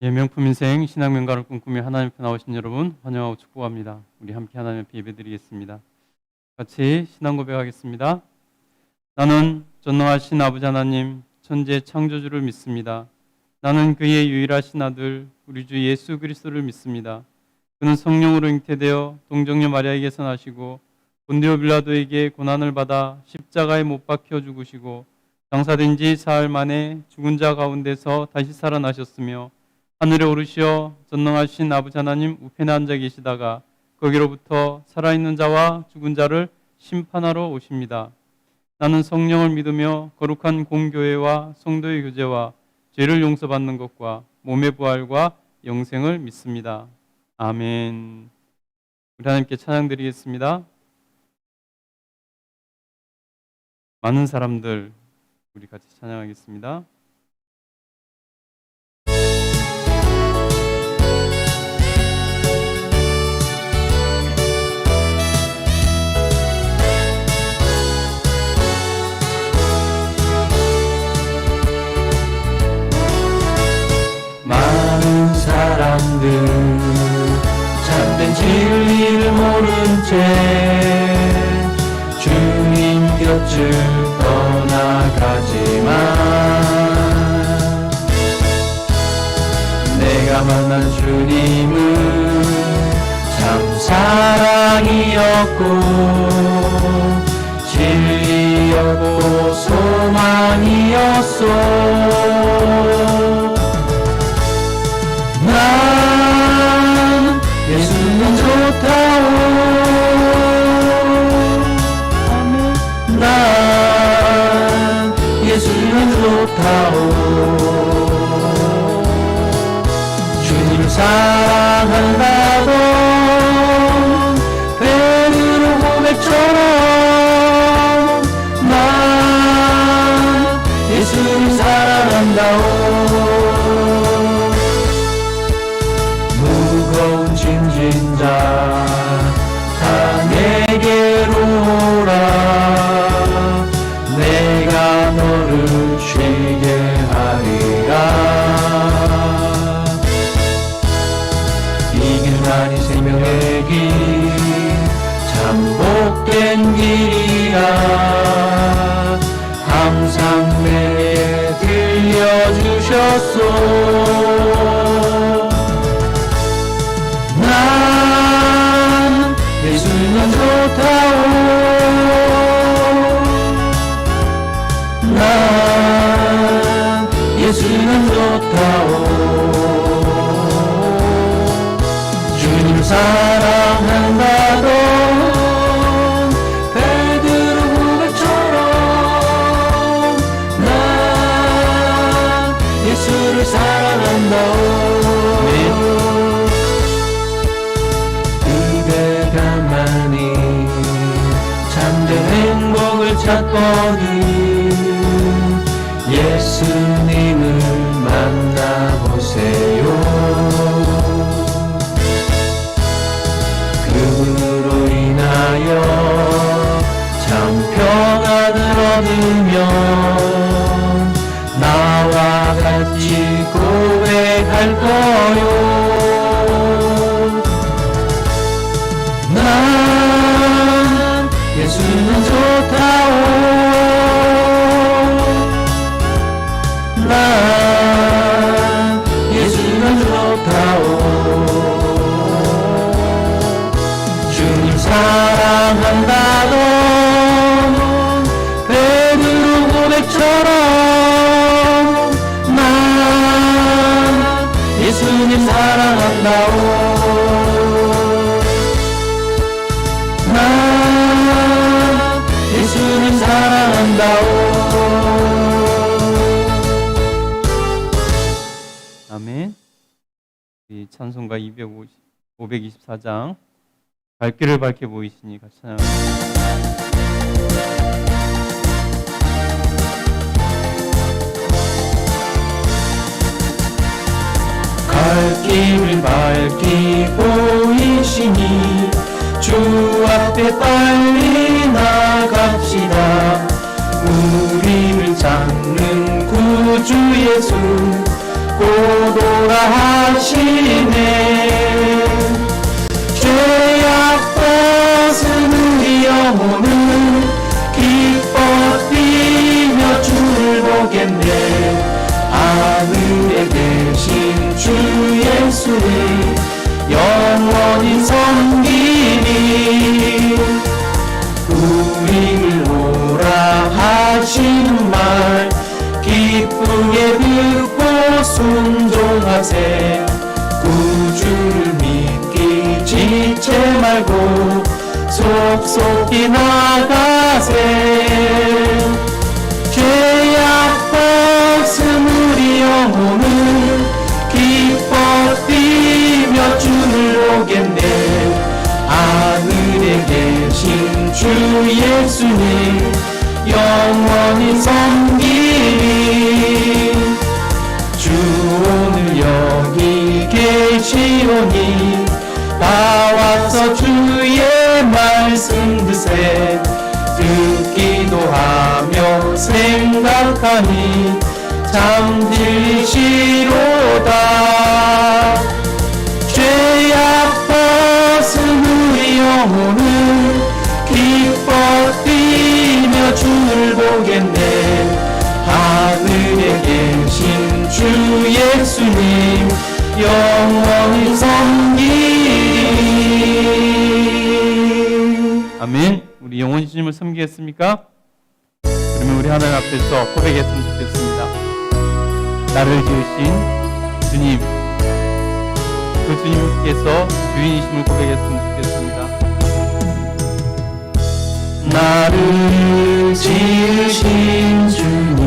예, 명품 인생 신앙명가를 꿈꾸며 하나님 앞에 나오신 여러분 환영하고 축복합니다. 우리 함께 하나님 앞에 예배드리겠습니다. 같이 신앙 고백하겠습니다. 나는 전능하신 아버지 하나님 천지의 창조주를 믿습니다. 나는 그의 유일하신 아들 우리 주 예수 그리스도를 믿습니다. 그는 성령으로 잉태되어 동정녀 마리아에게서 나시고 본디오 빌라도에게 고난을 받아 십자가에 못 박혀 죽으시고 장사된 지 사흘 만에 죽은 자 가운데서 다시 살아나셨으며 하늘에 오르시어 전능하신 아버지 하나님 우편에 앉아 계시다가 거기로부터 살아있는 자와 죽은 자를 심판하러 오십니다. 나는 성령을 믿으며 거룩한 공교회와 성도의 교제와 죄를 용서받는 것과 몸의 부활과 영생을 믿습니다. 아멘. 우리 하나님께 찬양드리겠습니다. 많은 사람들 우리 같이 찬양하겠습니다. 많은 사람들 참된 진리를 모른 채 주님 곁을 떠나가지만 내가 만난 주님은 참 사랑이었고 진리였고 소망이었소. 난 예수는 좋다오. 난 예수는 좋다오. 주님 사랑한다고 베드로 고백처럼 난 예수님 사랑한다오. 무거운 짐진 자 다 내게로 오라. 내가 너를 쉬게 하리라. 이 길만이 생명의 길 참 복된 길이라. 항상 내게 들려주셨소. 난 예수는 좋다오. 난 예수는 좋다오. 주님 사랑한다던 베드로 고백처럼 난 예수를 사랑한다오. 참된 행복을 찾거든 예수님을 만나보세요. 그분으로 인하여 참 평안을 얻으며 나와 같이 고백할 거요. 난 예수는 좋다오. 난 예수는 좋다오. 주님 사랑한다던 베드로 고백처럼 난 예수님 사랑한다오. 예수님 사랑한다오. 아멘. 이 찬송가 524장 갈 길을 밝게 보이시니 같이 찬양합니다. 갈 길을 밝게 보이시니 주 앞에 빨리 나갑시다. 우리를 찾는 구주 예수 오도라 하시네. 죄악 벗은 우리 영혼은 기뻐 뛰며 주를 보겠네. 하늘에 계신 주 예수를 영원히 섬기니 우리를 오라 하시는 말 기쁘게 듣고 순종하세. 구주를 믿기 지체 말고 속속히 나가세. 죄악 벗은 우리 영혼은 기뻐 뛰며 주를 보겠네. 하늘에 계신 주 예수님 영원히 섬기니 주 오늘 여기 계시오니 다 와서 주의 말씀 드세. 듣기도 하며 생각하니 참 진리시로다. 죄악 벗은 우리 영혼은 기뻐 뛰며 주를 보겠네. 하늘에 계신 주 예수님 영원히 섬기니. 아멘. 우리 영원히 주님을 섬기겠습니까? 그러면 우리 하나님 앞에서 고백했으면 좋겠습니다. 나를 지으신 주님, 그 주님께서 주인이심을 고백했으면 좋겠습니다. 나를 지으신 주님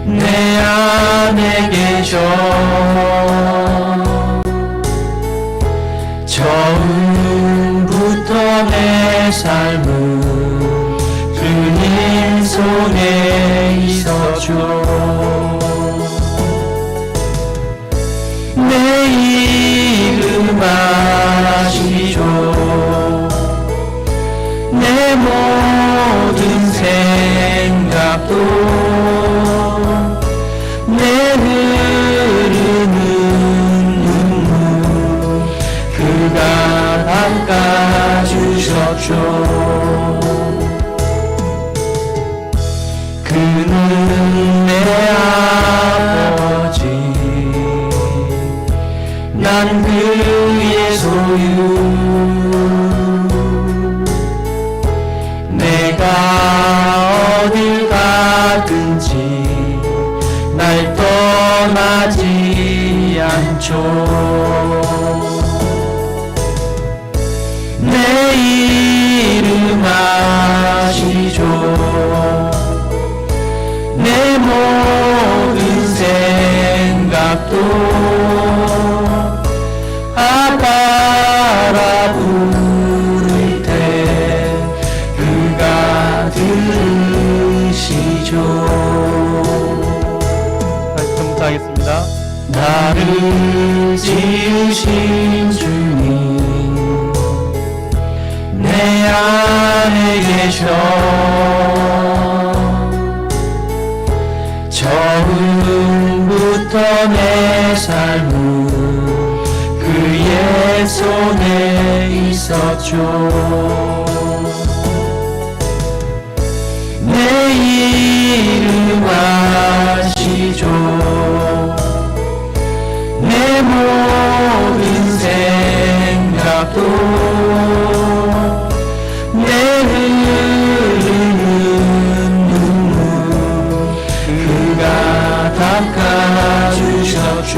내 안에 계셔. 처음부터 내 삶은 주님 손에 있었죠. 내 이름 아시죠. 내 모든 생각도 내 흐르는 눈물 그가 닦아주셨죠. 그는 내 아버지 난 그의 소유. 내가 어딜 가든지 날 떠나지 않죠. 내 이름 아시죠. 내 모든 생각도 아빠라 부를 때 그가 들으시죠. 다시 한번 하겠습니다. 나를 지으신 주님 내 안에 계셔. 처음부터 내 삶은 그의 손에 있었죠. 내 이름 아시죠. 내 모든 생각도 내 흐르는 눈물 그가 닦아주셨죠.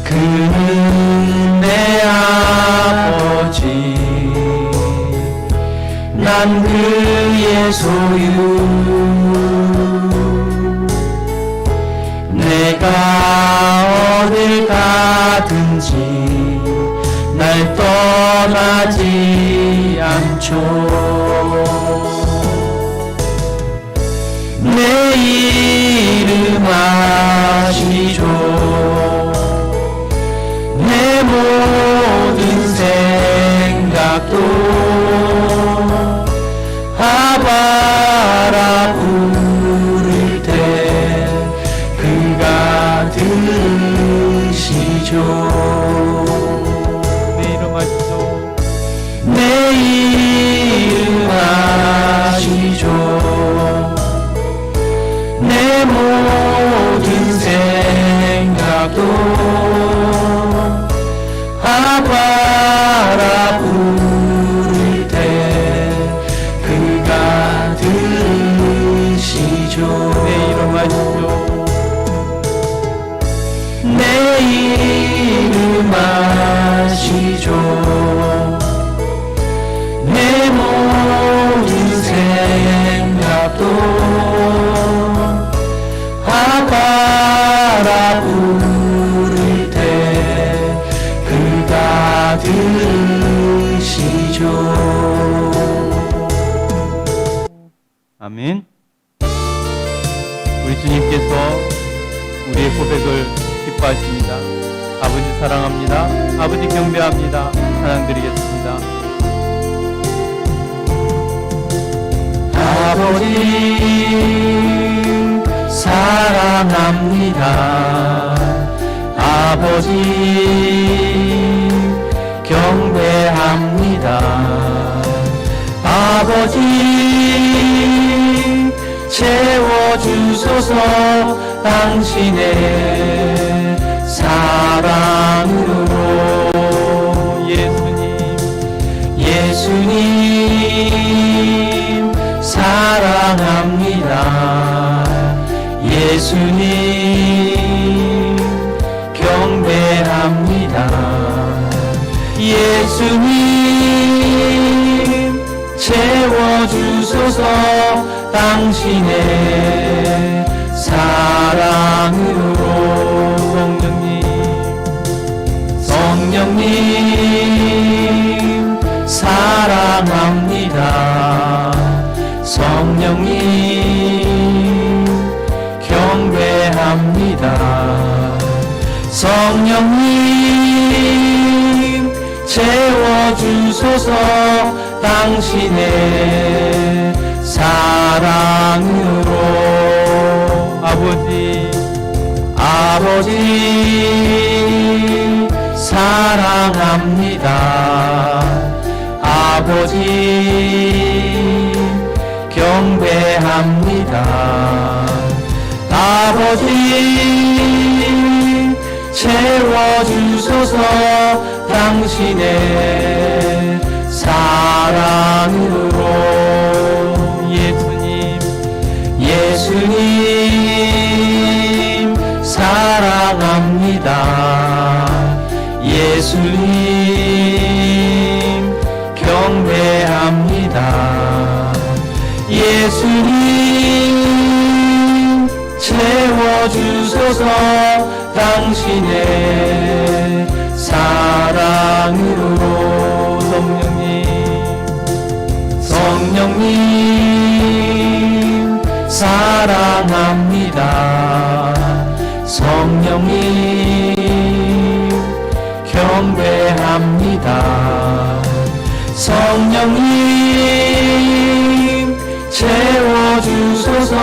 그는 내 아버지 난 그의 소유. 내가 어딜 가든지 날 떠나지 않죠. 내 이름 아시죠. 내 모든 생각도 아바라 생각도 아바라 부를 때 그가 들으시죠. 내 이름 아시죠? 내 이름 아시죠. 내 모든 생각도 아바라 부를 때 그가 들으시죠. 아멘. 우리 주님께서 우리의 고백을 기뻐하십니다. 아버지 사랑합니다. 아버지 경배합니다. 찬양드리겠습니다. 아버지 사랑합니다. 아버지 경배합니다. 아버지 채워주소서 당신의 사랑으로. 예수님 사랑합니다. 예수님 경배합니다. 예수님 채워주소서 당신의 사랑으로. 성령님 사랑합니다. 성령님 경배합니다. 성령님 채워주소서 당신의 사랑으로. 아버지 사랑합니다. 아버지 경배합니다. 아버지 채워주소서 당신의 사랑으로. 예수님 사랑합니다. 예수님 경배합니다. 예수님 채워주소서 당신의 사랑으로. 성령님 사랑합니다. 성령님 경배합니다. 성령님 채워주소서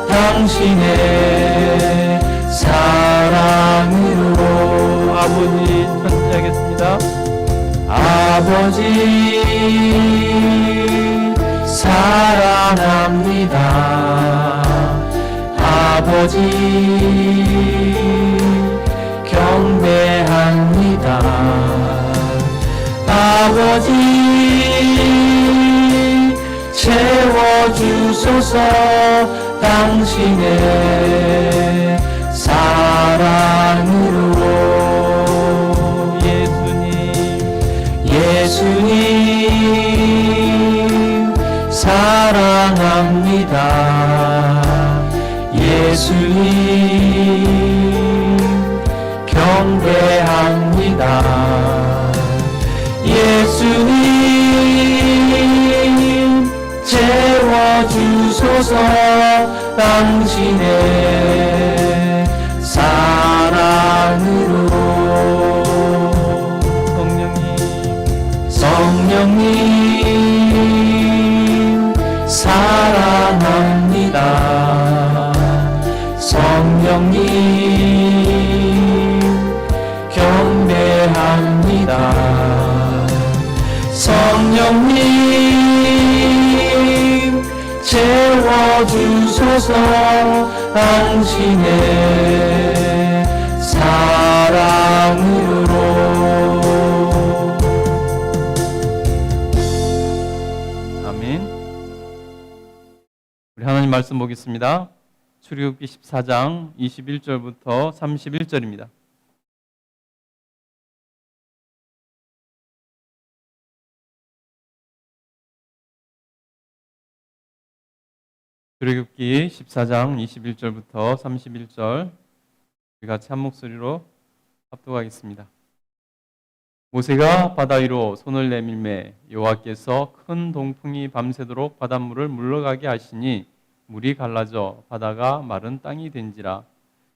당신의 사랑으로. 아버지 천지하겠습니다. 아버지 사랑합니다. 아버지 경배합니다. 아버지 채워주소서 당신의 사랑으로. 예수님 사랑합니다. 예수님 경배합니다. 예수님 채워주소서 당신의 사랑으로. 성령님 사랑합니다. 성령님 경배합니다. 성령님 채워주소서 당신의 사랑으로. 영으로 아멘. 우리 하나님 말씀 보겠습니다. 출애굽기 14장 21절부터 31절입니다. 출애굽기 14장 21절부터 31절 우리 같이 한 목소리로 합독하겠습니다. 모세가 바다 위로 손을 내밀매 여호와께서 큰 동풍이 밤새도록 바닷물을 물러가게 하시니 물이 갈라져 바다가 마른 땅이 된지라.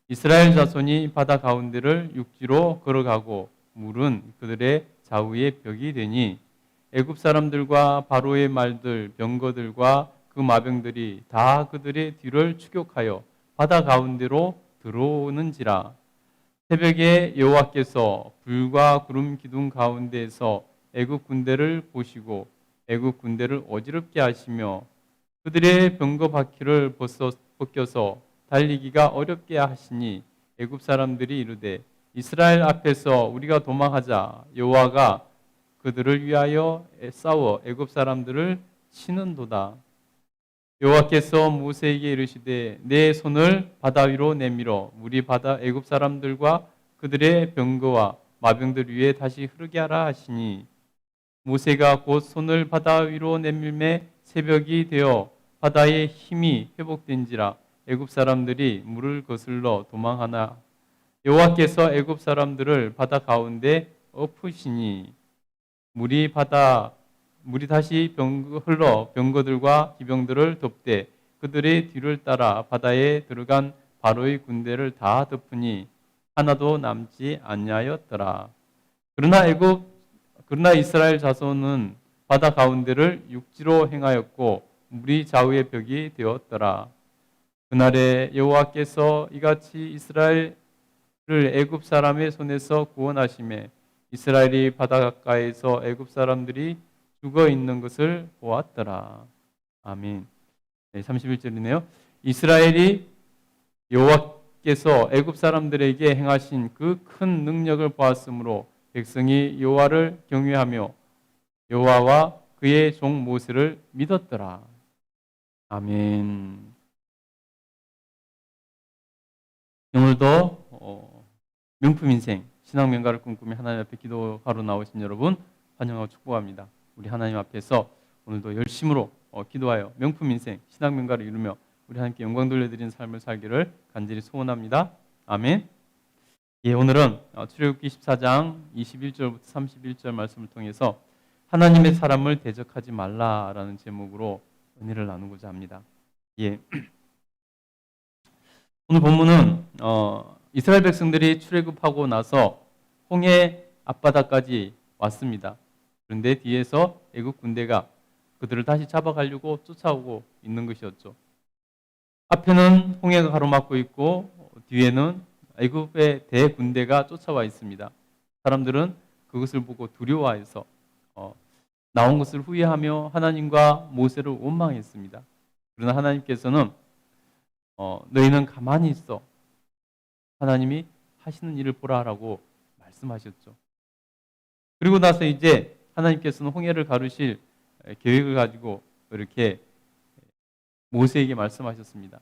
이스라엘 자손이 바다 가운데를 육지로 걸어가고 물은 그들의 좌우에 벽이 되니 애굽 사람들과 바로의 말들 병거들과 그 마병들이 다 그들의 뒤를 추격하여 바다 가운데로 들어오는지라. 새벽에 여호와께서 불과 구름 기둥 가운데에서 애굽 군대를 보시고 애굽 군대를 어지럽게 하시며 그들의 병거 바퀴를 벗겨서 달리기가 어렵게 하시니 애굽 사람들이 이르되 이스라엘 앞에서 우리가 도망하자. 여호와가 그들을 위하여 싸워 애굽 사람들을 치는도다. 여호와께서 모세에게 이르시되 내 손을 바다 위로 내밀어 물이 바다 애굽 사람들과 그들의 병거와 마병들 위에 다시 흐르게 하라 하시니 모세가 곧 손을 바다 위로 내밀매 새벽이 되어 바다의 힘이 회복된지라. 애굽 사람들이 물을 거슬러 도망하나 여호와께서 애굽 사람들을 바다 가운데 엎으시니 물이 다시 흘러 병거들과 기병들을 덮되 그들의 뒤를 따라 바다에 들어간 바로의 군대를 다 덮으니 하나도 남지 아니하였더라. 그러나 이스라엘 자손은 바다 가운데를 육지로 행하였고 물이 좌우의 벽이 되었더라. 그날에 여호와께서 이같이 이스라엘을 애굽 사람의 손에서 구원하시매 이스라엘이 바닷가에서 애굽 사람들이 죽어 있는 것을 보았더라. 아멘. 31절이네요. 이스라엘이 여호와께서 애굽 사람들에게 행하신 그 큰 능력을 보았으므로 백성이 여호와를 경외하며 여호와와 그의 종 모세를 믿었더라. 아멘. 오늘도 명품 인생 신앙 명가를 꿈꾸며 하나님 앞에 기도하러 나오신 여러분 환영하고 축복합니다. 우리 하나님 앞에서 오늘도 열심으로 기도하여 명품 인생 신앙 명가를 이루며 우리 하나님께 영광 돌려드리는 삶을 살기를 간절히 소원합니다. 아멘. 예, 오늘은 출애굽기 14장 21절부터 31절 말씀을 통해서 하나님의 사람을 대적하지 말라라는 제목으로 은혜를 나누고자 합니다. 예. 오늘 본문은 이스라엘 백성들이 출애굽하고 나서 홍해 앞바다까지 왔습니다. 그런데 뒤에서 애굽 군대가 그들을 다시 잡아가려고 쫓아오고 있는 것이었죠. 앞에는 홍해가 가로막고 있고 뒤에는 애굽의 대군대가 쫓아와 있습니다. 사람들은 그것을 보고 두려워해서 나온 것을 후회하며 하나님과 모세를 원망했습니다. 그러나 하나님께서는 너희는 가만히 있어. 하나님이 하시는 일을 보라라고 말씀하셨죠. 그리고 나서 이제 하나님께서는 홍해를 가르실 계획을 가지고 이렇게 모세에게 말씀하셨습니다.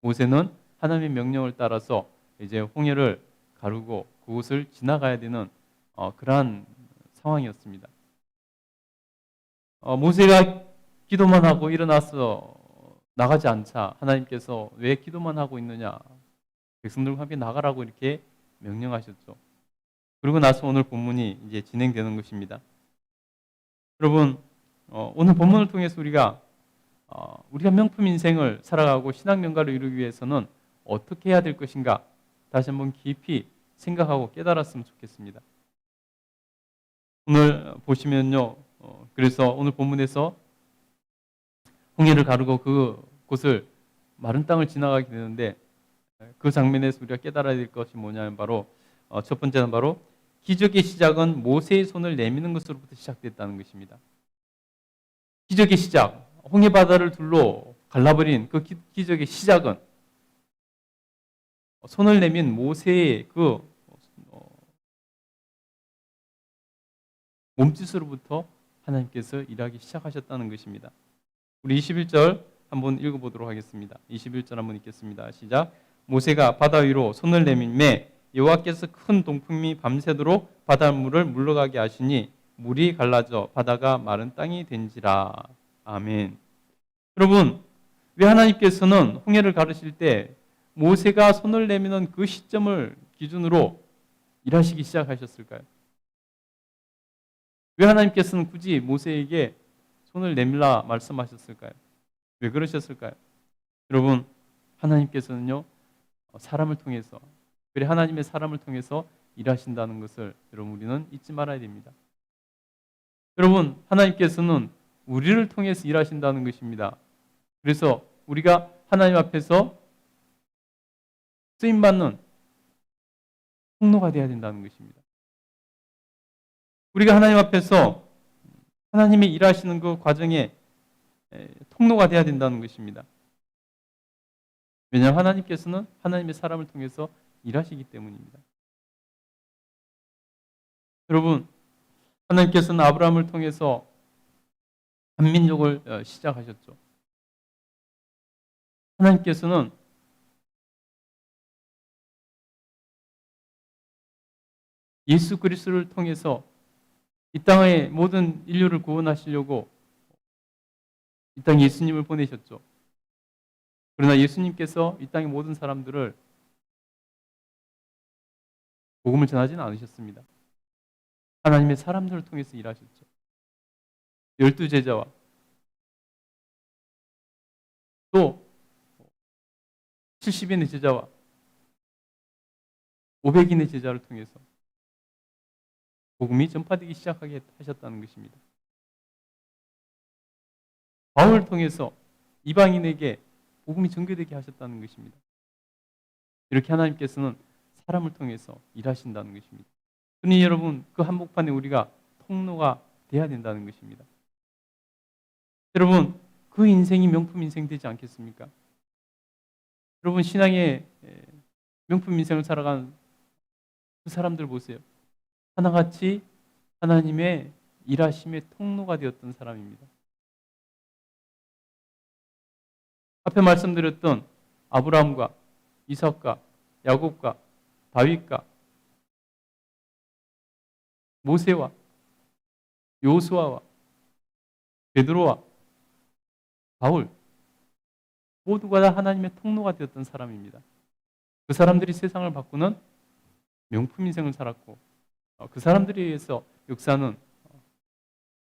모세는 하나님의 명령을 따라서 이제 홍해를 가르고 그곳을 지나가야 되는 그러한 상황이었습니다. 모세가 기도만 하고 일어나서 나가지 않자 하나님께서 왜 기도만 하고 있느냐, 백성들과 함께 나가라고 이렇게 명령하셨죠. 그리고 나서 오늘 본문이 이제 진행되는 것입니다. 여러분, 오늘 본문을 통해서 우리가 명품 인생을 살아가고 신앙 명가를 이루기 위해서는 어떻게 해야 될 것인가 다시 한번 깊이 생각하고 깨달았으면 좋겠습니다. 오늘 보시면요, 그래서 오늘 본문에서 홍해를 가르고 그곳을 마른 땅을 지나가게 되는데 그 장면에서 우리가 깨달아야 될 것이 뭐냐면 바로 첫 번째는 바로 기적의 시작은 모세의 손을 내미는 것으로부터 시작됐다는 것입니다. 기적의 시작, 홍해 바다를 둘로 갈라버린 그 기적의 시작은 손을 내민 모세의 그 몸짓으로부터 하나님께서 일하기 시작하셨다는 것입니다. 우리 21절 한번 읽어보도록 하겠습니다. 21절 한번 읽겠습니다. 시작. 모세가 바다 위로 손을 내밀매 여호와께서 큰 동풍이 밤새도록 바닷물을 물러가게 하시니 물이 갈라져 바다가 마른 땅이 된지라. 아멘. 여러분, 왜 하나님께서는 홍해를 가르실 때 모세가 손을 내미는 그 시점을 기준으로 일하시기 시작하셨을까요? 왜 하나님께서는 굳이 모세에게 손을 내밀라 말씀하셨을까요? 왜 그러셨을까요? 여러분, 하나님께서는요, 사람을 통해서, 그래 하나님의 사람을 통해서 일하신다는 것을 여러분 우리는 잊지 말아야 됩니다. 여러분, 하나님께서는 우리를 통해서 일하신다는 것입니다. 그래서 우리가 하나님 앞에서 쓰임받는 통로가 되어야 된다는 것입니다. 우리가 하나님 앞에서 하나님의 일하시는 그 과정에 통로가 되어야 된다는 것입니다. 왜냐하면 하나님께서는 하나님의 사람을 통해서 일하시기 때문입니다. 여러분, 하나님께서는 아브라함을 통해서 한민족을 시작하셨죠. 하나님께서는 예수 그리스도를 통해서 이 땅의 모든 인류를 구원하시려고 이 땅에 예수님을 보내셨죠. 그러나 예수님께서 이 땅의 모든 사람들을 복음을 전하지는 않으셨습니다. 하나님의 사람들을 통해서 일하셨죠. 12제자와 또 70인의 제자와 500인의 제자를 통해서 복음이 전파되기 시작하게 하셨다는 것입니다. 바울을 통해서 이방인에게 복음이 전개되게 하셨다는 것입니다. 이렇게 하나님께서는 사람을 통해서 일하신다는 것입니다. 그러니 여러분, 그 한복판에 우리가 통로가 돼야 된다는 것입니다. 여러분, 그 인생이 명품 인생 되지 않겠습니까? 여러분, 신앙의 명품 인생을 살아가는 그 사람들 보세요. 하나같이 하나님의 일하심의 통로가 되었던 사람입니다. 앞에 말씀드렸던 아브라함과 이삭과 야곱과 다윗과 모세와 요수아와 베드로와 바울 모두가 다 하나님의 통로가 되었던 사람입니다. 그 사람들이 세상을 바꾸는 명품 인생을 살았고 그 사람들에 의해서 역사는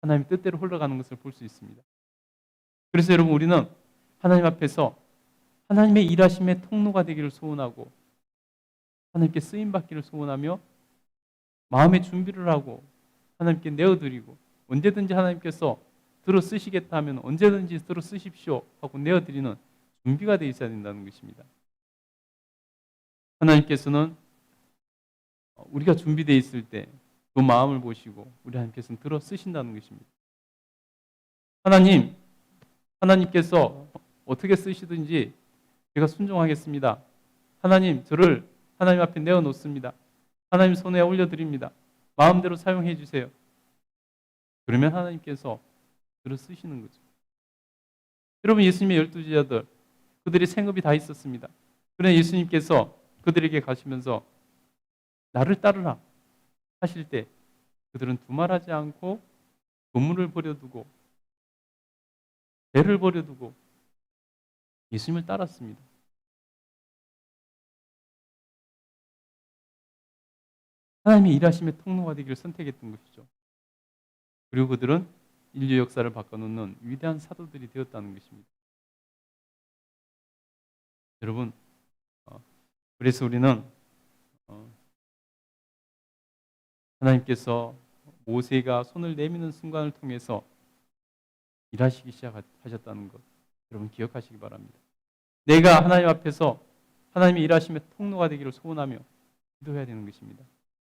하나님의 뜻대로 흘러가는 것을 볼 수 있습니다. 그래서 여러분, 우리는 하나님 앞에서 하나님의 일하심의 통로가 되기를 소원하고 하나님께 쓰임받기를 소원하며 마음의 준비를 하고 하나님께 내어드리고 언제든지 하나님께서 들어 쓰시겠다 하면 언제든지 들어 쓰십시오 하고 내어드리는 준비가 되어 있어야 된다는 것입니다. 하나님께서는 우리가 준비되어 있을 때 그 마음을 보시고 우리 하나님께서는 들어 쓰신다는 것입니다. 하나님께서 어떻게 쓰시든지 제가 순종하겠습니다. 하나님, 저를 하나님 앞에 내어놓습니다. 하나님 손에 올려드립니다. 마음대로 사용해 주세요. 그러면 하나님께서 들어 쓰시는 거죠. 여러분, 예수님의 12제자들 그들의 생업이 다 있었습니다. 그러나 예수님께서 그들에게 가시면서 나를 따르라 하실 때 그들은 두말하지 않고 건물을 버려두고 배를 버려두고 예수님을 따랐습니다. 하나님의 일하심의 통로가 되기를 선택했던 것이죠. 그리고 그들은 인류 역사를 바꿔놓는 위대한 사도들이 되었다는 것입니다. 여러분, 그래서 우리는 하나님께서 모세가 손을 내미는 순간을 통해서 일하시기 시작하셨다는 것, 여러분 기억하시기 바랍니다. 내가 하나님 앞에서 하나님의 일하심의 통로가 되기를 소원하며 기도해야 되는 것입니다.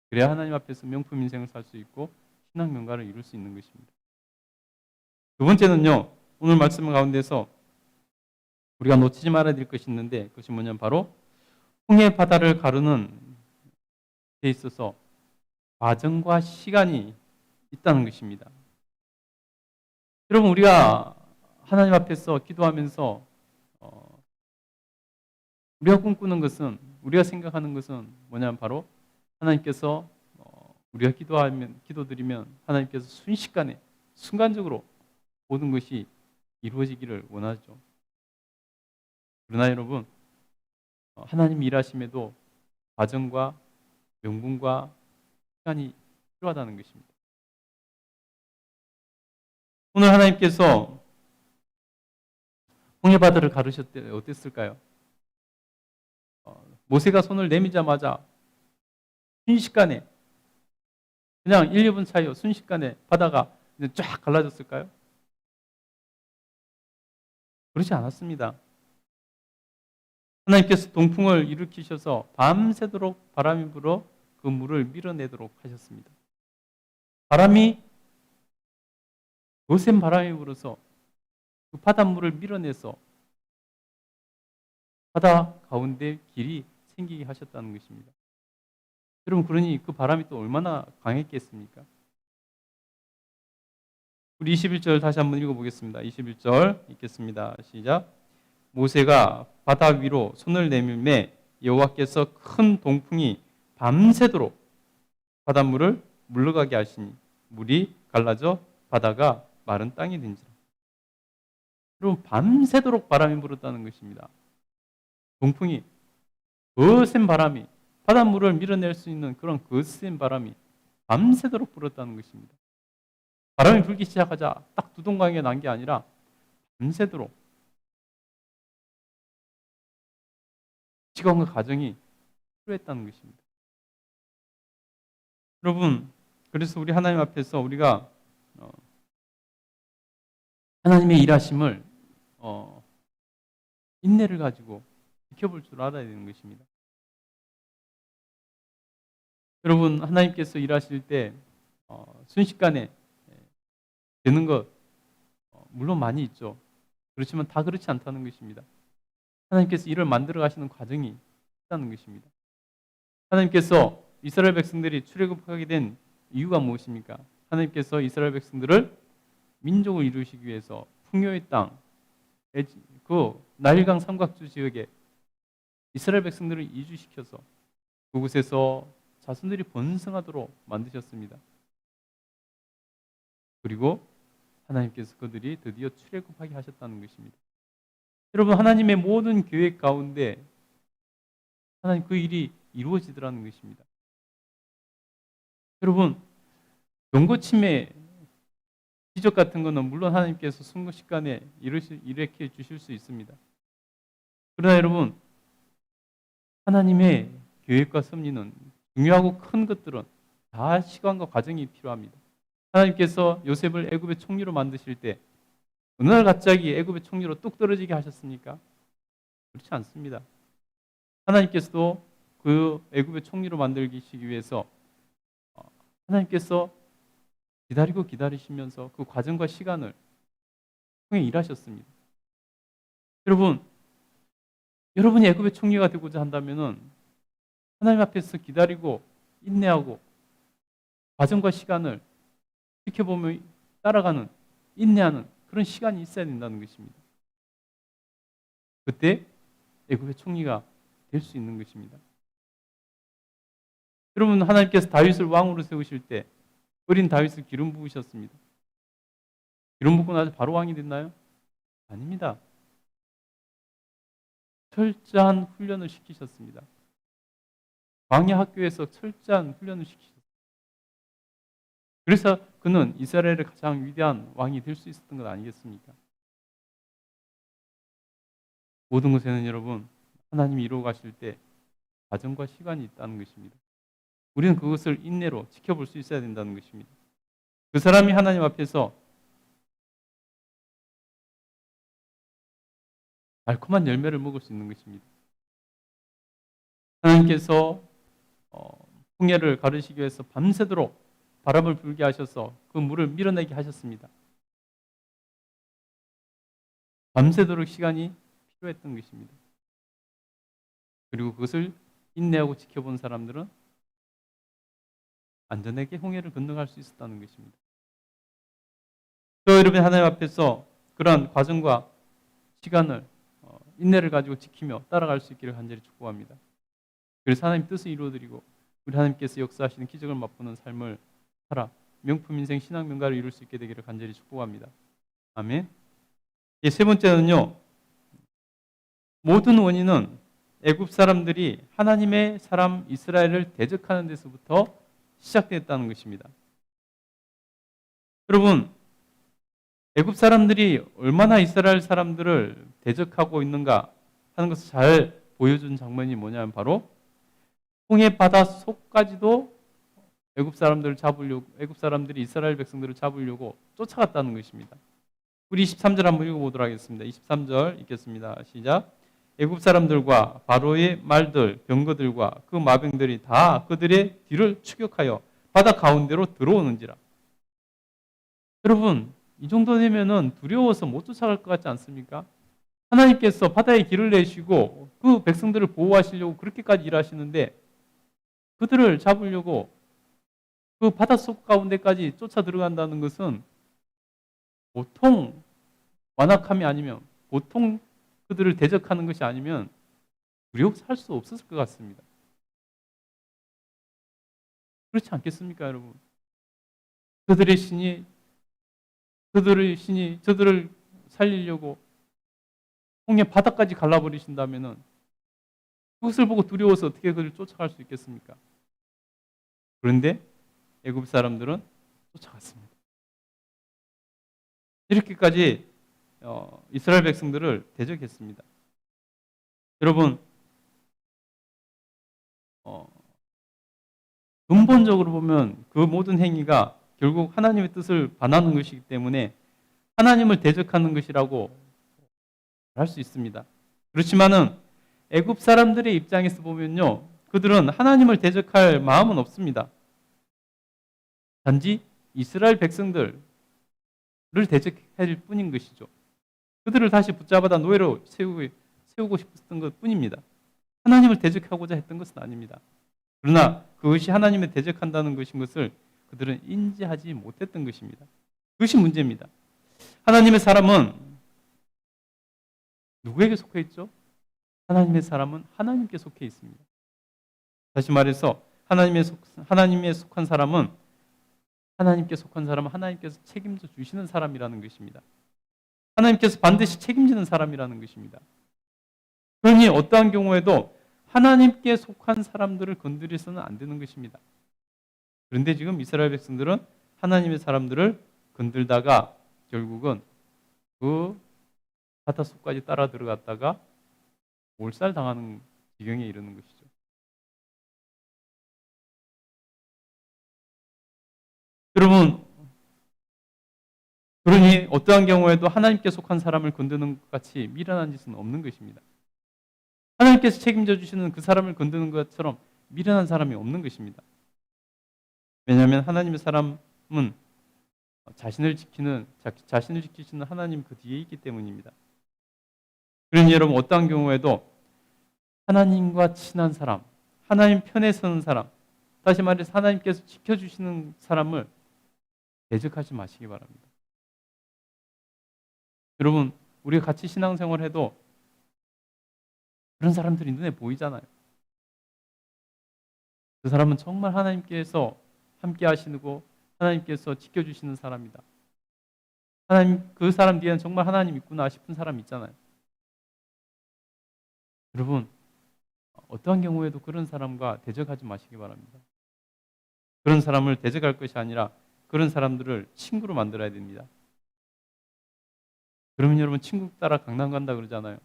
그래야 하나님 앞에서 명품 인생을 살 수 있고 신앙 명가를 이룰 수 있는 것입니다. 두 번째는요, 오늘 말씀 가운데서 우리가 놓치지 말아야 될 것이 있는데 그것이 뭐냐면 바로 홍해 바다를 가르는 데 있어서 과정과 시간이 있다는 것입니다. 여러분, 우리가 하나님 앞에서 기도하면서 우리가 꿈꾸는 것은, 우리가 생각하는 것은 뭐냐면 바로 하나님께서 우리가 기도드리면 하나님께서 순식간에 순간적으로 모든 것이 이루어지기를 원하죠. 그러나 여러분, 하나님 일하심에도 과정과 명분과 시간이 필요하다는 것입니다. 오늘 하나님께서 홍해바다를 가르셨을 때 어땠을까요? 모세가 손을 내미자마자 순식간에, 그냥 1, 2분 차이요, 순식간에 바다가 쫙 갈라졌을까요? 그렇지 않았습니다. 하나님께서 동풍을 일으키셔서 밤새도록 바람이 불어 그 물을 밀어내도록 하셨습니다. 바람이, 거센 바람이 불어서 그 바닷물을 밀어내서 바다 가운데 길이 생기게 하셨다는 것입니다. 여러분, 그러니 그 바람이 또 얼마나 강했겠습니까? 우리 21절 다시 한번 읽어보겠습니다. 21절 읽겠습니다. 시작. 모세가 바다 위로 손을 내밀매 여호와께서 큰 동풍이 밤새도록 바닷물을 물러가게 하시니 물이 갈라져 바다가 마른 땅이 된지라. 여러분, 밤새도록 바람이 불었다는 것입니다. 동풍이, 거센 바람이, 바닷물을 밀어낼 수 있는 그런 거센 바람이 밤새도록 불었다는 것입니다. 바람이 불기 시작하자 딱 두동강에 난 게 아니라 밤새도록 시간과 과정이 필요했다는 것입니다. 여러분, 그래서 우리 하나님 앞에서 우리가 하나님의 일하심을 인내를 가지고 지켜볼 줄 알아야 되는 것입니다. 여러분, 하나님께서 일하실 때 순식간에 되는 것 물론 많이 있죠. 그렇지만 다 그렇지 않다는 것입니다. 하나님께서 일을 만들어 가시는 과정이 있다는 것입니다. 하나님께서 이스라엘 백성들이 출애굽하게 된 이유가 무엇입니까? 하나님께서 이스라엘 백성들을 민족을 이루시기 위해서 풍요의 땅, 그 나일강 삼각주 지역에 이스라엘 백성들을 이주시켜서 그곳에서 자손들이 번성하도록 만드셨습니다. 그리고 하나님께서 그들이 드디어 출애굽하게 하셨다는 것입니다. 여러분, 하나님의 모든 계획 가운데 하나님 그 일이 이루어지더라는 것입니다. 여러분, 병고침해 기적 같은 것은 물론 하나님께서 순식간에 일으켜 주실 수 있습니다. 그러나 여러분, 하나님의 계획과 섭리는 중요하고 큰 것들은 다 시간과 과정이 필요합니다. 하나님께서 요셉을 애굽의 총리로 만드실 때 어느 날 갑자기 애굽의 총리로 뚝 떨어지게 하셨습니까? 그렇지 않습니다. 하나님께서도 그 애굽의 총리로 만들기 위해서 하나님께서 기다리시면서 그 과정과 시간을 통해 일하셨습니다. 여러분이 애굽의 총리가 되고자 한다면은 하나님 앞에서 기다리고 인내하고 과정과 시간을 지켜보며 따라가는, 인내하는 그런 시간이 있어야 된다는 것입니다. 그때 애굽의 총리가 될 수 있는 것입니다. 여러분, 하나님께서 다윗을 왕으로 세우실 때 어린 다윗을 기름 부으셨습니다. 기름 붓고 나서 바로 왕이 됐나요? 아닙니다. 철저한 훈련을 시키셨습니다. 광야 학교에서 철저한 훈련을 시키셨습니다. 그래서 그는 이스라엘의 가장 위대한 왕이 될 수 있었던 것 아니겠습니까? 모든 것에는 여러분, 하나님이 이루어 가실 때 과정과 시간이 있다는 것입니다. 우리는 그것을 인내로 지켜볼 수 있어야 된다는 것입니다. 그 사람이 하나님 앞에서 달콤한 열매를 먹을 수 있는 것입니다. 하나님께서 홍해를 가르시기 위해서 밤새도록 바람을 불게 하셔서 그 물을 밀어내게 하셨습니다. 밤새도록 시간이 필요했던 것입니다. 그리고 그것을 인내하고 지켜본 사람들은 안전하게 홍해를 건너갈 수 있었다는 것입니다. 저 여러분 하나님 앞에서 그러한 과정과 시간을 인내를 가지고 지키며 따라갈 수 있기를 간절히 축복합니다. 그래서 하나님 뜻을 이루어드리고 우리 하나님께서 역사하시는 기적을 맛보는 삶을 살아 명품 인생 신앙 명가를 이룰 수 있게 되기를 간절히 축복합니다. 아멘. 세 번째는요. 모든 원인은 애굽 사람들이 하나님의 사람 이스라엘을 대적하는 데서부터 시작됐다는 것입니다. 여러분, 애굽 사람들이 얼마나 이스라엘 사람들을 대적하고 있는가 하는 것을 잘 보여준 장면이 뭐냐면 바로 홍해 바다 속까지도 애굽 사람들이 이스라엘 백성들을 잡으려고 쫓아갔다는 것입니다. 우리 23절 한번 읽어보도록 하겠습니다. 23절 읽겠습니다. 시작. 애굽 사람들과 바로의 말들, 병거들과 그 마병들이 다 그들의 뒤를 추격하여 바다 가운데로 들어오는지라. 여러분, 이 정도 되면은 두려워서 못 쫓아갈 것 같지 않습니까? 하나님께서 바다에 길을 내시고 그 백성들을 보호하시려고 그렇게까지 일하시는데 그들을 잡으려고 그 바닷속 가운데까지 쫓아 들어간다는 것은 보통 완악함이 아니면 보통 그들을 대적하는 것이 아니면 두려워서 할 수 없었을 것 같습니다. 그렇지 않겠습니까, 여러분? 그들의 신이 저들을 살리려고 홍해 바다까지 갈라버리신다면은 그것을 보고 두려워서 어떻게 그들을 쫓아갈 수 있겠습니까? 그런데 애굽 사람들은 쫓아갔습니다. 이렇게까지 이스라엘 백성들을 대적했습니다. 여러분, 근본적으로 보면 그 모든 행위가 결국 하나님의 뜻을 반하는 것이기 때문에 하나님을 대적하는 것이라고 할 수 있습니다. 그렇지만은 애굽 사람들의 입장에서 보면요, 그들은 하나님을 대적할 마음은 없습니다. 단지 이스라엘 백성들을 대적할 뿐인 것이죠. 그들을 다시 붙잡아다 노예로 세우고 싶었던 것 뿐입니다. 하나님을 대적하고자 했던 것은 아닙니다. 그러나 그것이 하나님을 대적한다는 것을 그들은 인지하지 못했던 것입니다. 그것이 문제입니다. 하나님의 사람은 누구에게 속해 있죠? 하나님의 사람은 하나님께 속해 있습니다. 다시 말해서 하나님에 속한 사람은 하나님께서 책임져 주시는 사람이라는 것입니다. 하나님께서 반드시 책임지는 사람이라는 것입니다. 그러니 어떠한 경우에도 하나님께 속한 사람들을 건드려서는 안 되는 것입니다. 그런데 지금 이스라엘 백성들은 하나님의 사람들을 건들다가 결국은 그 바닷속까지 따라 들어갔다가 몰살당하는 지경에 이르는 것이죠. 여러분, 그러니 어떠한 경우에도 하나님께 속한 사람을 건드는 것 같이 미련한 짓은 없는 것입니다. 하나님께서 책임져 주시는 그 사람을 건드는 것처럼 미련한 사람이 없는 것입니다. 왜냐하면 하나님의 사람은 자신을 지키시는 하나님 그 뒤에 있기 때문입니다. 그러니 여러분, 어떠한 경우에도 하나님과 친한 사람, 하나님 편에 서는 사람, 다시 말해서 하나님께서 지켜주시는 사람을 대적하지 마시기 바랍니다. 여러분, 우리가 같이 신앙생활을 해도 그런 사람들이 눈에 보이잖아요. 그 사람은 정말 하나님께서 함께 하시고 하나님께서 지켜주시는 사람이다. 그 사람 뒤에는 정말 하나님 있구나 싶은 사람 있잖아요. 여러분, 어떠한 경우에도 그런 사람과 대적하지 마시기 바랍니다. 그런 사람을 대적할 것이 아니라 그런 사람들을 친구로 만들어야 됩니다. 그러면 여러분, 친구 따라 강남 간다 그러잖아요.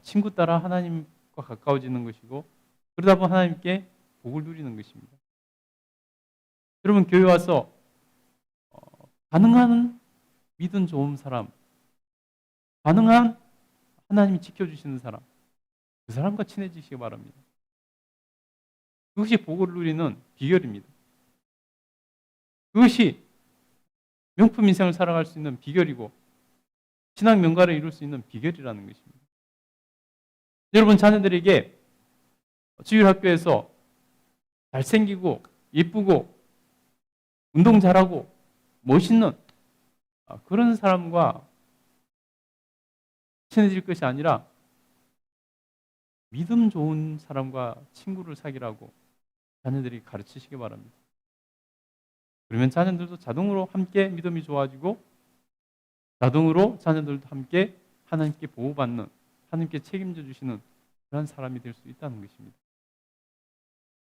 친구 따라 하나님과 가까워지는 것이고 그러다 보면 하나님께 복을 누리는 것입니다. 여러분, 교회 와서 가능한 믿음 좋은 사람, 가능한 하나님이 지켜주시는 사람, 그 사람과 친해지시기 바랍니다. 그것이 복을 누리는 비결입니다. 그것이 명품 인생을 살아갈 수 있는 비결이고 신앙 명가를 이룰 수 있는 비결이라는 것입니다. 여러분, 자녀들에게 주일학교에서 잘생기고 예쁘고 운동 잘하고 멋있는 그런 사람과 친해질 것이 아니라 믿음 좋은 사람과 친구를 사귀라고 자녀들이 가르치시기 바랍니다. 그러면 자녀들도 자동으로 함께 믿음이 좋아지고 자동으로 자녀들도 함께 하나님께 보호받는, 하나님께 책임져 주시는 그런 사람이 될 수 있다는 것입니다.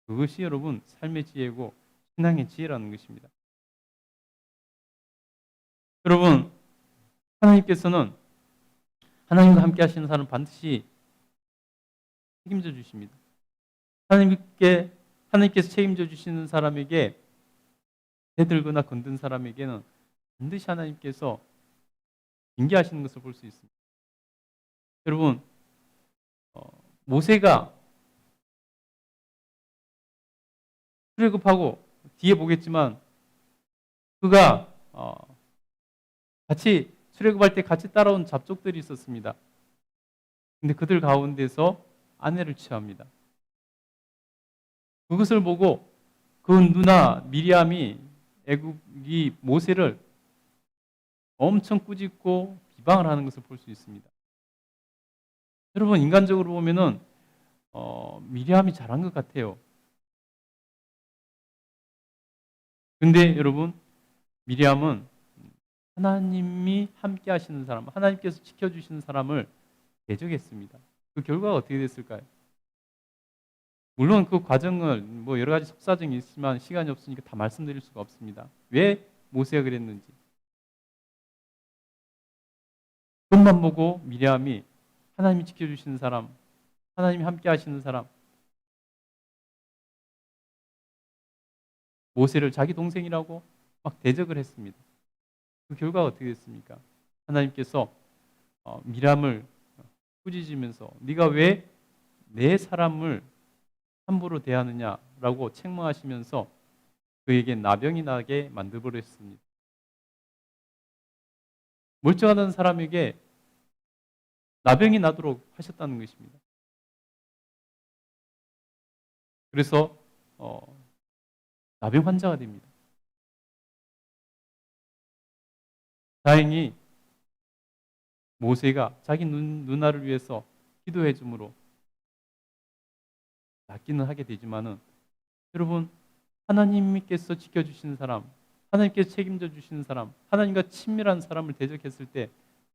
그것이 여러분 삶의 지혜고 신앙의 지혜라는 것입니다. 여러분, 하나님께서는 하나님과 함께 하시는 사람 반드시 책임져 주십니다. 하나님께서 책임져 주시는 사람에게 대들거나 건든 사람에게는 반드시 하나님께서 징계하시는 것을 볼 수 있습니다. 여러분, 모세가 출애굽하고 뒤에 보겠지만 그가 같이 출애굽할 때 같이 따라온 잡족들이 있었습니다. 근데 그들 가운데서 아내를 취합니다. 그것을 보고 그 누나 미리암이 애굽이 모세를 엄청 꾸짖고 비방을 하는 것을 볼 수 있습니다. 여러분, 인간적으로 보면은 미리암이 잘한 것 같아요. 근데 여러분, 미리암은 하나님이 함께 하시는 사람, 하나님께서 지켜주시는 사람을 대적했습니다. 그 결과가 어떻게 됐을까요? 물론 그 과정을 여러 가지 속사정이 있지만 시간이 없으니까 다 말씀드릴 수가 없습니다. 왜 모세가 그랬는지. 그것만 보고 미리암이 하나님이 지켜주시는 사람, 하나님이 함께 하시는 사람, 모세를 자기 동생이라고 막 대적을 했습니다. 그 결과가 어떻게 됐습니까? 하나님께서 미리암을 꾸짖으면서 네가 왜 내 사람을 함부로 대하느냐라고 책망하시면서 그에게 나병이 나게 만들어버렸습니다. 멀쩡하던 사람에게 나병이 나도록 하셨다는 것입니다. 그래서 나병 환자가 됩니다. 다행히 모세가 자기 누나를 위해서 기도해 주므로 낫기는 하게 되지만은 여러분, 하나님께서 지켜주시는 사람, 하나님께서 책임져 주시는 사람, 하나님과 친밀한 사람을 대적했을 때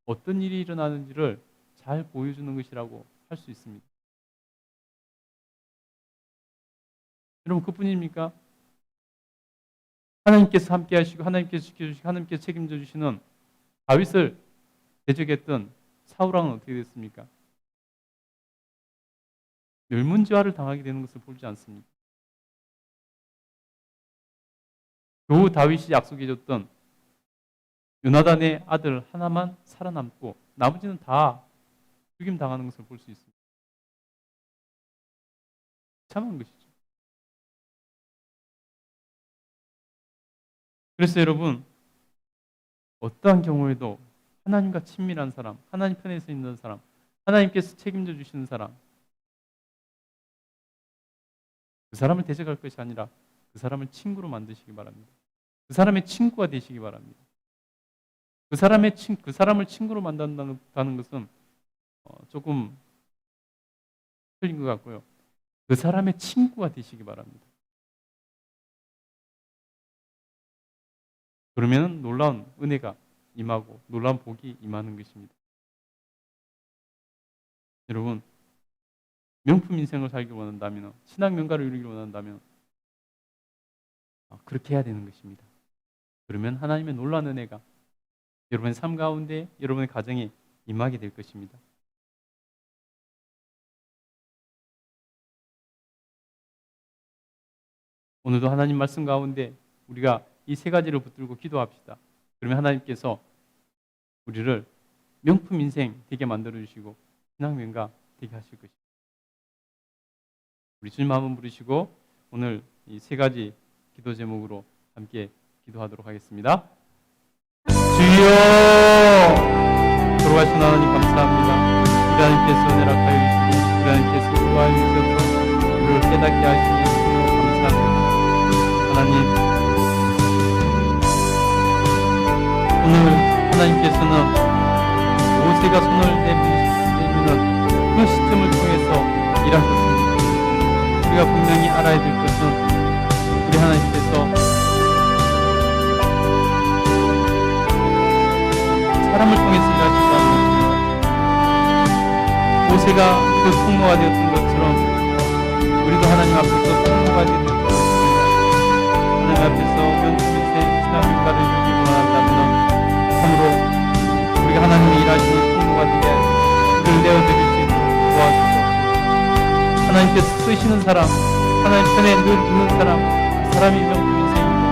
어떤 일이 일어나는지를 잘 보여주는 것이라고 할 수 있습니다. 여러분, 그뿐입니까? 하나님께서 함께 하시고 하나님께서 지켜주시고 하나님께서 책임져 주시는 다윗을 대적했던 사울왕은 어떻게 됐습니까? 멸문지화를 당하게 되는 것을 보지 않습니까? 겨우 다윗이 약속해 줬던 요나단의 아들 하나만 살아남고 나머지는 다 죽임 당하는 것을 볼 수 있습니다. 참한 것이죠. 그래서 여러분, 어떠한 경우에도 하나님과 친밀한 사람, 하나님 편에 서 있는 사람, 하나님께서 책임져 주시는 사람, 그 사람을 대적할 것이 아니라 그 사람을 친구로 만드시기 바랍니다. 그 사람의 친구가 되시기 바랍니다. 그 사람을 친구로 만든다는 것은 조금 틀린 것 같고요. 그 사람의 친구가 되시기 바랍니다. 그러면 놀라운 은혜가 임하고 놀라운 복이 임하는 것입니다. 여러분, 명품 인생을 살기 원한다면, 신앙 명가를 이루기 원한다면 그렇게 해야 되는 것입니다. 그러면 하나님의 놀라운 은혜가 여러분의 삶 가운데, 여러분의 가정에 임하게 될 것입니다. 오늘도 하나님 말씀 가운데 우리가 이 세 가지를 붙들고 기도합시다. 그러면 하나님께서 우리를 명품 인생 되게 만들어 주시고 신앙 명가 되게 하실 것입니다. 우리 주님 한번 부르시고 오늘 이 세 가지 기도 제목으로 함께 기도하도록 하겠습니다. 주여, 돌아가신 하나님 감사합니다. 우리 하나님께서 은혜락하여 주시고 우리 하나님께서 인도하여 주셔서 우리를 깨닫게 하시니 감사합니다. 하나님, 오늘 하나님께서는 모세가 손을 내미는 그 시점을 통해서 일하셨습니다. 우리가 분명히 알아야 될 것은 우리 하나님께서 사람을 통해서 일하신다는 것입니다. 모세가 그 통로가 되었던 것처럼 우리도 하나님 앞에서 통로가 되었던 것입니다. 하나님 앞에서 명품인생 신앙인가를 누리기 원한다면 참으로 우리가 하나님의 일하시는 통로가 되게 우리를 내어드릴 수 있도록 도와주시옵소서. 하나님께서 쓰시는 사람, 하나님 편에 늘 있는 사람, 그 사람이 명품인생이고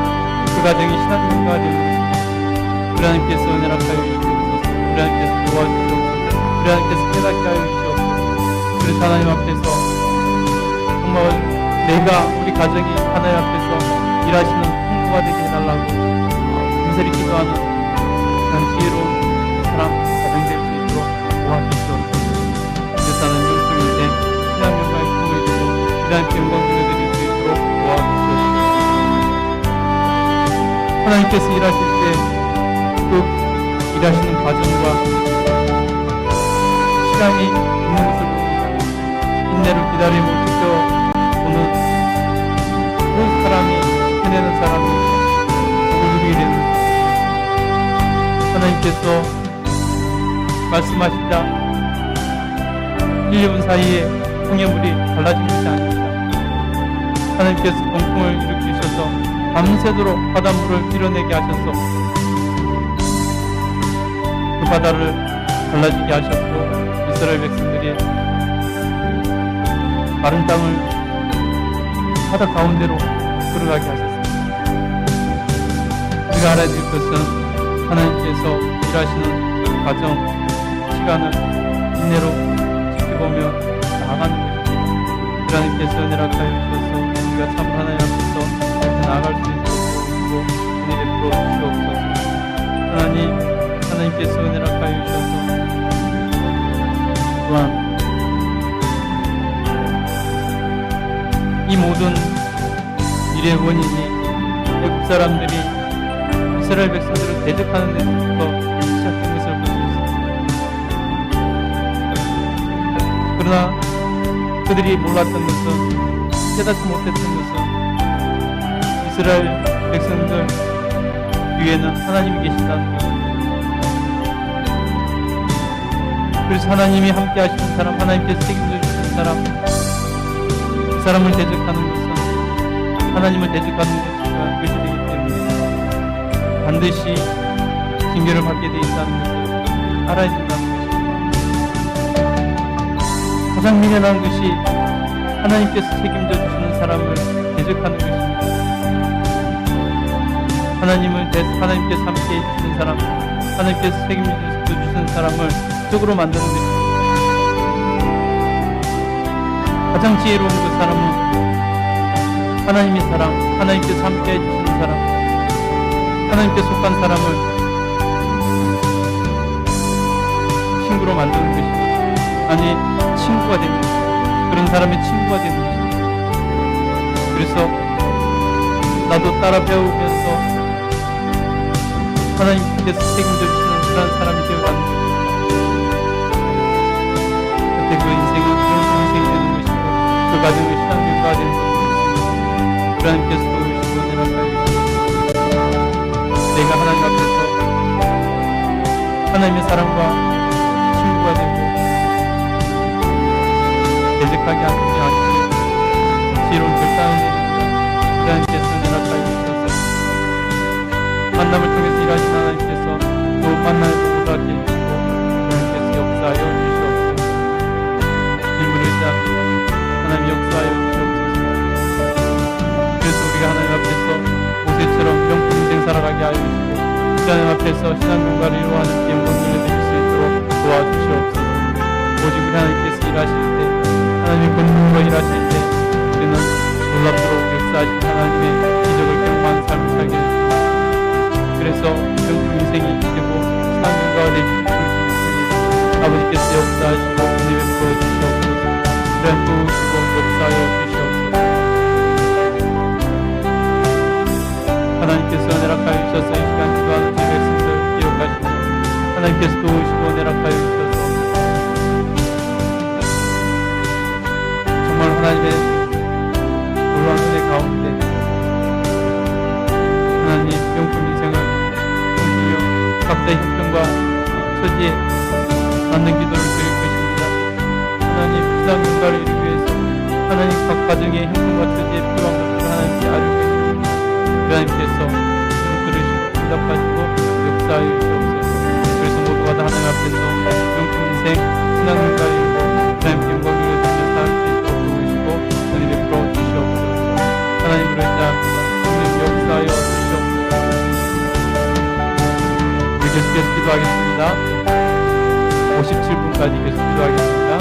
그 가정이 신앙인가가 되는 것입니다. 우리 하나님께서 은혜락하여 주시옵소서. 우리 하나님께서 도와주시옵소서. 우리 하나님께서 깨닫게 하여 주시옵소서. 그래서 하나님 앞에서 정말 내가 우리 가정이 하나님 앞에서 일하시는 통로가 되게 해달라고 간절히 기도하는 그런 지혜로운 사람 가정 될 수 있도록 도와주시옵소서. 그래서 하나님 명품인생 신앙 영광의 통로이 되고 우리 하나님께 영광 돌려드릴 수 있도록 도와주시옵소서. 하나님께서 일하실 때 그 일하시는 과정과 시간이 있는 것을 봅니다. 인내를 기다리고 지켜보는 그 사람이 해내는 사람이 복을 누리게 되는 하나님께서 말씀하시자 1, 2분 사이에 홍해물이 갈라진 것이 아닙니다. 하나님께서 동풍을 일으키셔서 밤새도록 바닷물을 밀어내게 하셔서 그 바다를 갈라지게 하셨고 이스라엘 백성들이 마른 땅을 바다 가운데로 들어가게 하셨습니다. 우리가 알아야 될 것은 하나님께서 일하시는 과정, 시간을 인내로 지켜보며 나아가는 것입니다. 하나님께서 은혜락하여 주셔서 우리가 참 하나님 앞에서 이렇게 나아갈 수 있도록 도와주시고 은혜 베풀어 주시옵소서. 하나님께서 은혜락하여 주셔서 또한 이 모든 일의 원인이 애국 사람들이 이스라엘 백성들을 대적하는 데서부터 시작된 것을 볼 수 있습니다. 그러나 그들이 몰랐던 것은, 깨닫지 못했던 것은 이스라엘 백성들 위에는 하나님이 계신다는 것입니다. 그래서 하나님이 함께 하시는 사람, 하나님께서 책임져 주시는 사람, 그 사람을 대적하는 것은 하나님을 대적하는 것이 되기 때문에 반드시 징계를 받게 되어 있다는 것을 알아야 된다는 것입니다. 가장 미련한 것이 하나님께서 책임져 주시는 사람을 대적하는 것입니다. 하나님께서 함께 해주시는 사람, 하나님께서 책임져 주시는 사람을 적으로 만드는 것입니다. 가장 지혜로운 그 사람은 하나님의 사람, 하나님께서 함께 해주시는 사람, 하나님께 속한 사람을 친구로 만드는 것입니다. 아니, 친구가 되는 것입니다. 그런 사람의 친구가 되는 것입니다. 그래서 나도 따라 배우면서 하나님께서 책임져 주시는 그런 사람이 되어가는 것입니다. 그때 그 인생은 그런 인생이 되는 것이고 그 가정의 신앙교가 되는 것입니다. 하나님께서 도우시고 은혜를 내가 하나님 앞에서 하나님의 사랑과 친구가 되고 대적하게 하지 않고 지혜로운 결단을 내립니다. 하나님께서 은혜를 주셔서 만남을 통해서 일하신 하나님께서 또 만남을 보호하게 해주시고 하나님께서 역사하여 주시옵소서. 질문을 시작합니다. 하나님 역사하여 주시옵소서. 그래서 우리가 하나님 앞에서 모세처럼 명품 인생 살아가게 하여 주시고 하나님 앞에서 신앙공간을 이루어하는 영광 돌려드릴 수 있도록 도와주시옵소서. 오직 우리 하나님께서 일하실 때 하나님의 권능으로 일하실 때 우리는 놀랍도록 역사하신 하나님의 기적을 경험하는 삶을 살게 해주시고 그래서 명품 인생이 되고 신앙공간을 내줄 수 있습니다. 아버지께서 역사하시고 은혜 베풀어 주시옵소서. 그래 도우시고 역사하여 주시옵소서. 하나님께서 내락하여 주셔서 이 시간 기도하는 제 백성들 기억하시고 하나님께서 도우시고 내락하여 주셔서 정말 하나님의 놀라운 은혜 가운데 하나님 영적 인생을 주여 각자의 형편과 처지에 맞는 기도를 드릴 것입니다. 하나님 피상 윤가를 이루기 위해서 하나님 각 가정의 형편과 처지에 필요한 것들을 하나님께 아뢰고 있습니다. 하나님께서 들으시고 응답하시고 역사하여 주시옵소서. 그래서 모두가 다 하나님 앞에서 영적 인생 신앙 윤가를 이루고 하나님께 영광을 돌려 살아갈 수 있도록 도우시고 은혜 베풀어 주시옵소서. 하나님으로 인자합니다. 하나님 역사하여 주시옵소서. 우리 계속해서 기도하겠습니다. 57분까지 계속 기도하겠습니다.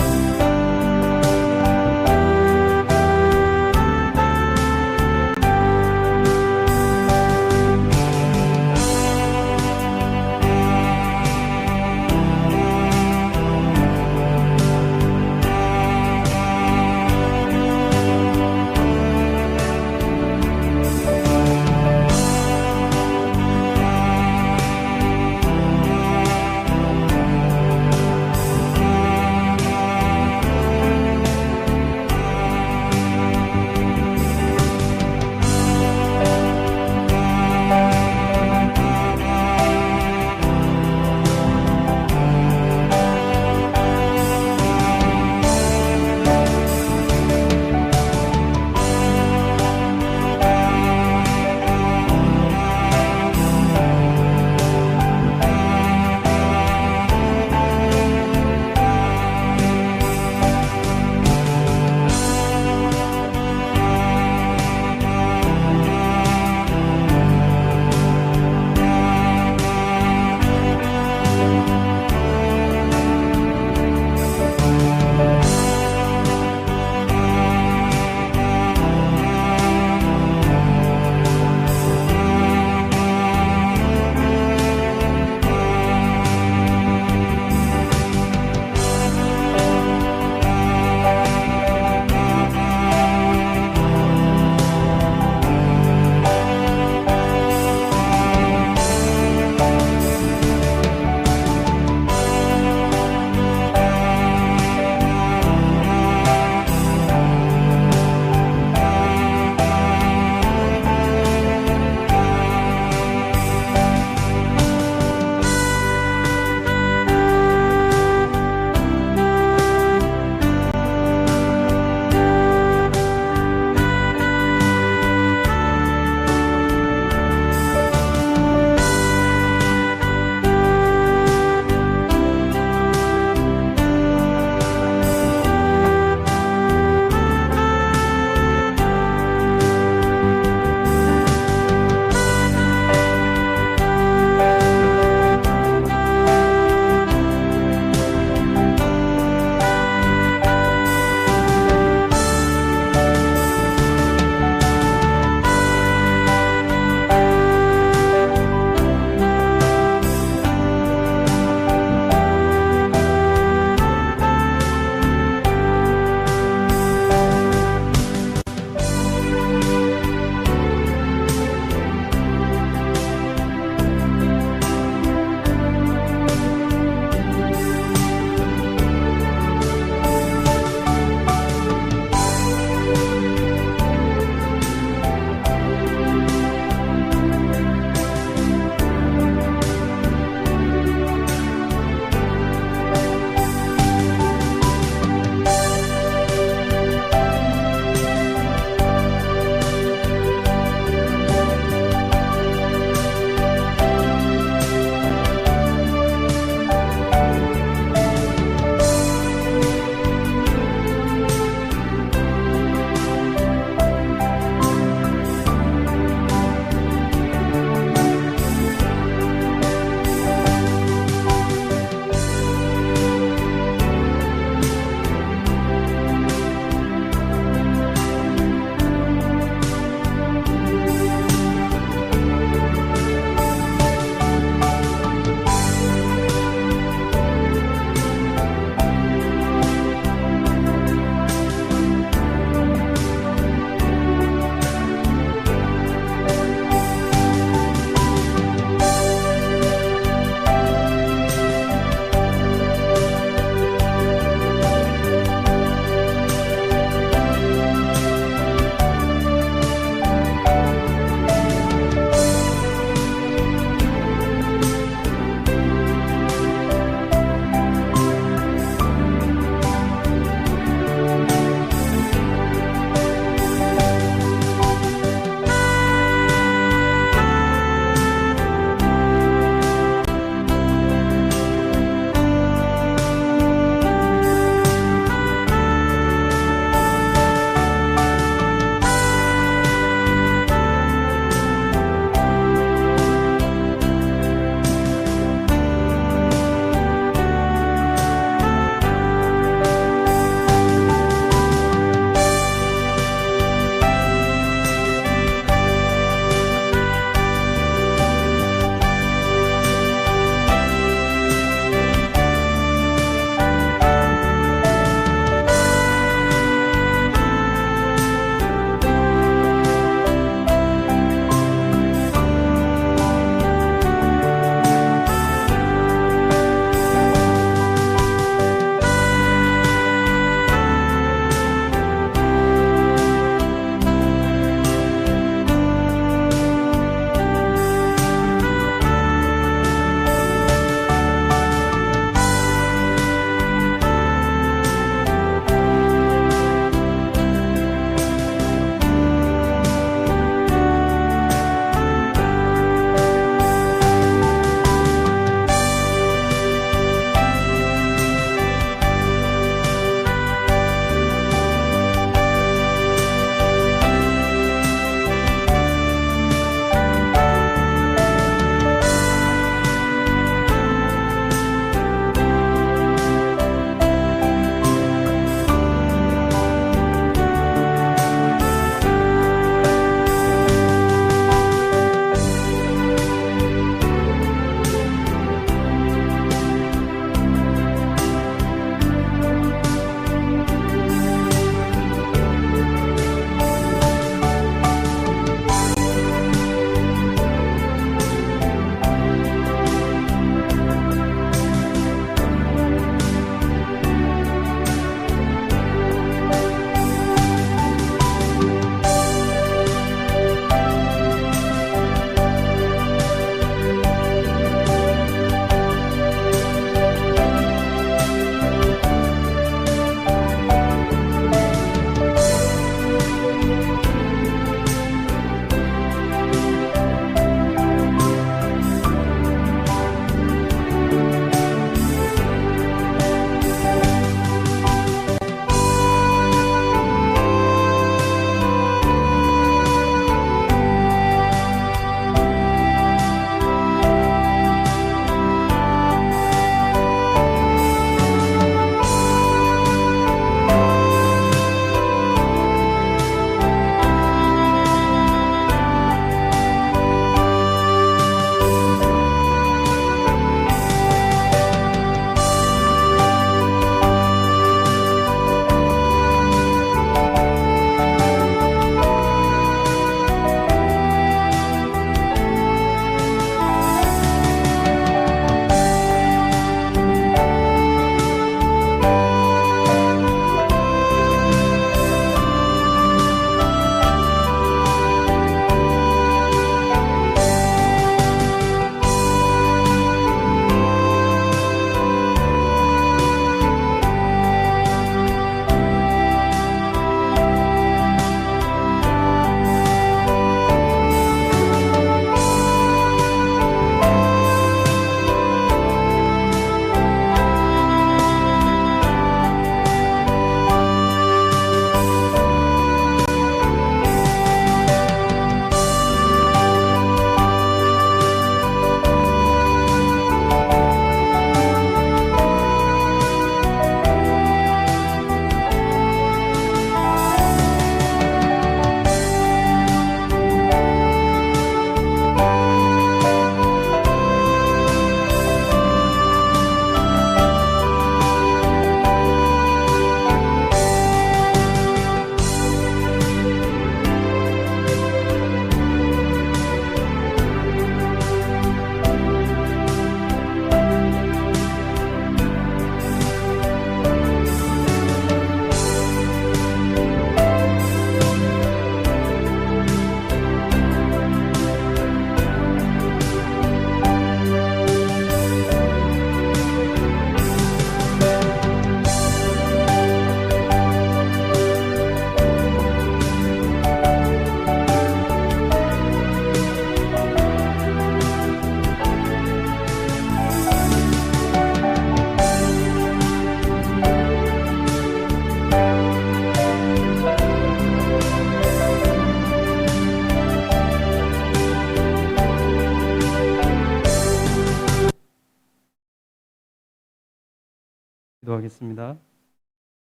기도하겠습니다.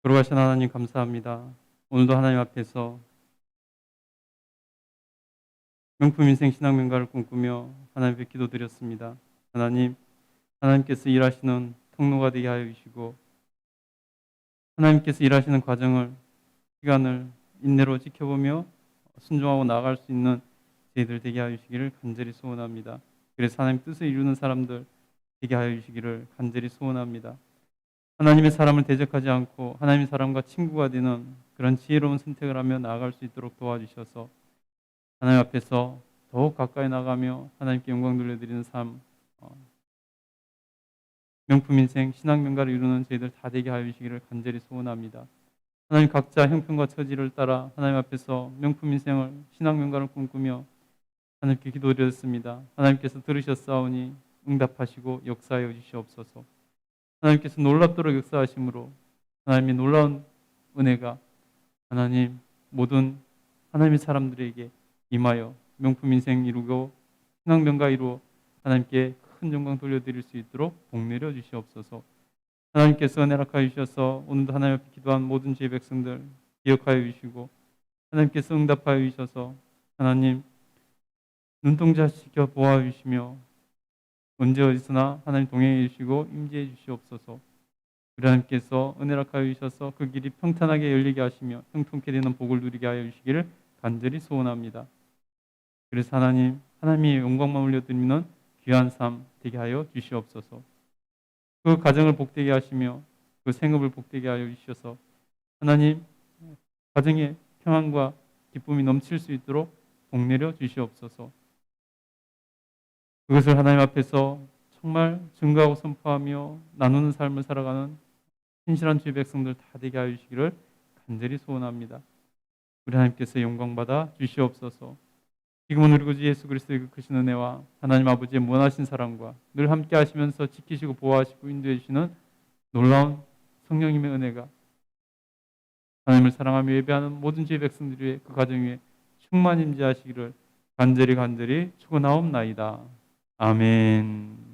걸어가신 하나님 감사합니다. 오늘도 하나님 앞에서 명품 인생 신앙 명가를 꿈꾸며 하나님 앞에 기도드렸습니다. 하나님, 하나님께서 일하시는 통로가 되게 하여 주시고 하나님께서 일하시는 과정을 시간을 인내로 지켜보며 순종하고 나아갈 수 있는 저희들 되게 하여 주시기를 간절히 소원합니다. 그래서 하나님 뜻을 이루는 사람들 되게 하여 주시기를 간절히 소원합니다. 하나님의 사람을 대적하지 않고 하나님의 사람과 친구가 되는 그런 지혜로운 선택을 하며 나아갈 수 있도록 도와주셔서 하나님 앞에서 더욱 가까이 나가며 하나님께 영광 돌려드리는 삶, 명품 인생, 신앙 명가를 이루는 저희들 다 되게 하여 주시기를 간절히 소원합니다. 하나님 각자 형편과 처지를 따라 하나님 앞에서 명품 인생을, 신앙 명가를 꿈꾸며 하나님께 기도드렸습니다. 하나님께서 들으셨사오니 응답하시고 역사하여 주시옵소서. 하나님께서 놀랍도록 역사하심으로 하나님의 놀라운 은혜가 하나님 모든 하나님의 사람들에게 임하여 명품 인생 이루고 신앙 명가 이루어 하나님께 큰 영광 돌려드릴 수 있도록 복내려 주시옵소서. 하나님께서 은혜 허락하여 주셔서 오늘도 하나님 앞에 기도한 모든 주의 백성들 기억하여 주시고 하나님께서 응답하여 주셔서 하나님 눈동자시켜 보아 주시며 언제 어디서나 하나님 동행해 주시고 임재해 주시옵소서. 우리 하나님께서 은혜 허락하여 주셔서 그 길이 평탄하게 열리게 하시며 형통케 되는 복을 누리게 하여 주시기를 간절히 소원합니다. 그래서 하나님, 하나님의 영광만 올려드리는 귀한 삶 되게 하여 주시옵소서. 그 가정을 복되게 하시며 그 생업을 복되게 하여 주셔서 하나님 가정의 평안과 기쁨이 넘칠 수 있도록 복내려 주시옵소서. 그것을 하나님 앞에서 정말 증거하고 선포하며 나누는 삶을 살아가는 신실한 주의 백성들 다 되게 하여 주시기를 간절히 소원합니다. 우리 하나님께서 영광받아 주시옵소서. 지금은 우리 구주 예수 그리스도의 그 크신 은혜와 하나님 아버지의 무한하신 사랑과 늘 함께 하시면서 지키시고 보호하시고 인도해 주시는 놀라운 성령님의 은혜가 하나님을 사랑하며 예배하는 모든 주의 백성들 위해 그 가정 위에 충만히 임재하시기를 간절히 축원하옵나이다. 아멘.